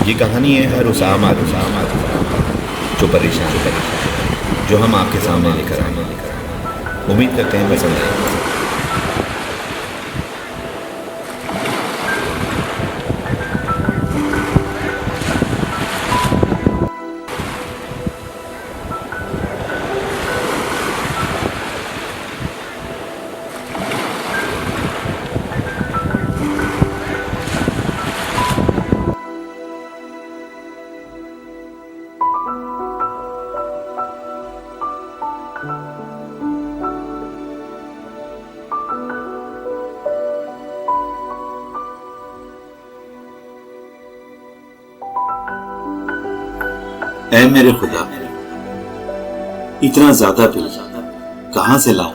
ये कहानी है हर उस आम आदमी जो परेशान जो हम आपके सामने लेकर आए। उम्मीद करते हैं पसंद आए। ऐ मेरे खुदा, इतना ज्यादा बिल कहां से लाऊं?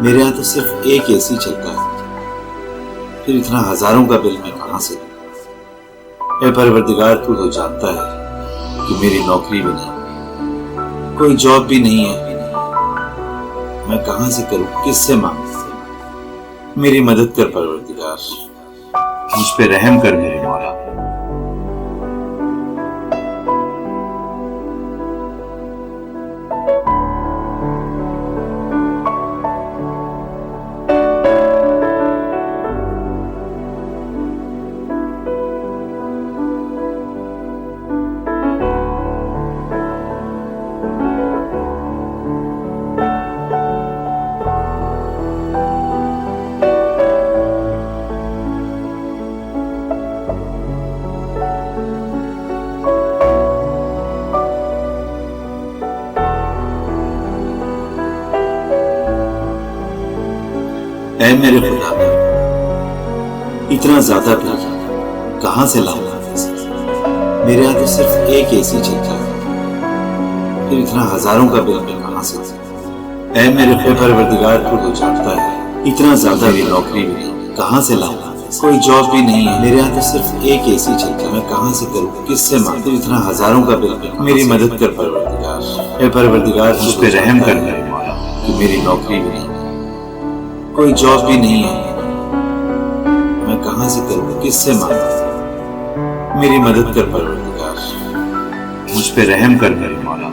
मेरे यहाँ तो सिर्फ एक एसी चलता है, फिर इतना हजारों का बिल मैं कहां से दूं? ऐ परवरदिगार, तू तो जानता है कि मेरी नौकरी भी नहीं, कोई जॉब भी नहीं है। मैं कहां से करूं, किससे मांगू? मेरी मदद कर परवरदिगार, मुझ पे रहम कर मेरे मौला। ऐ मेरे खुदा, इतना ज्यादा बिल कहां से लाऊं? मेरे यहाँ तो सिर्फ एक एसी चलता है, फिर इतना हजारों का बिल मैं कहां से दूं? ऐ मेरे परवरदिगार, तू तो जानता है इतना ज्यादा मेरी नौकरी भी नहीं, कहां से लाऊं? कोई जॉब भी नहीं है। मेरे यहाँ तो सिर्फ एक एसी चलता है, मैं कहां से करूं, किससे मांगू? इतना हजारों का बिल, मेरी मदद कर परवरदिगार। ऐ परवरदिगार, मुझ पे रहम कर मेरे मौला कि मेरी नौकरी भी नहीं, कोई जॉब भी नहीं है। मैं कहां से करूं, किससे मांगू? मेरी मदद कर परवरदिगार, मुझ पे रहम कर मेरे मौला।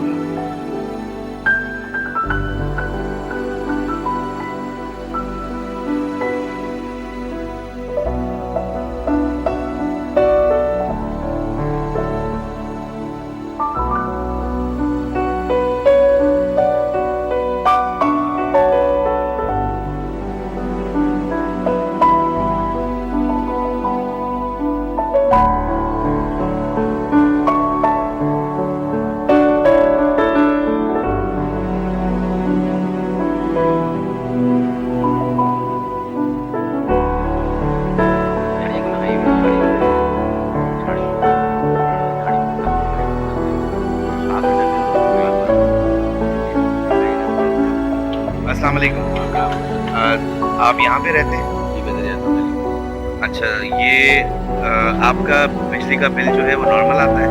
अस्सलाम वालेकुम। आप यहाँ पे रहते हैं? अच्छा, ये आपका बिजली का बिल जो है वो नॉर्मल आता है?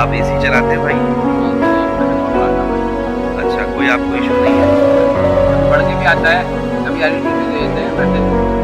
आप एसी चलाते हैं भाई? अच्छा, कोई आपको इशू नहीं है? पढ़ के भी आता है, कभी एडिटिंग भी देते हैं, वैसे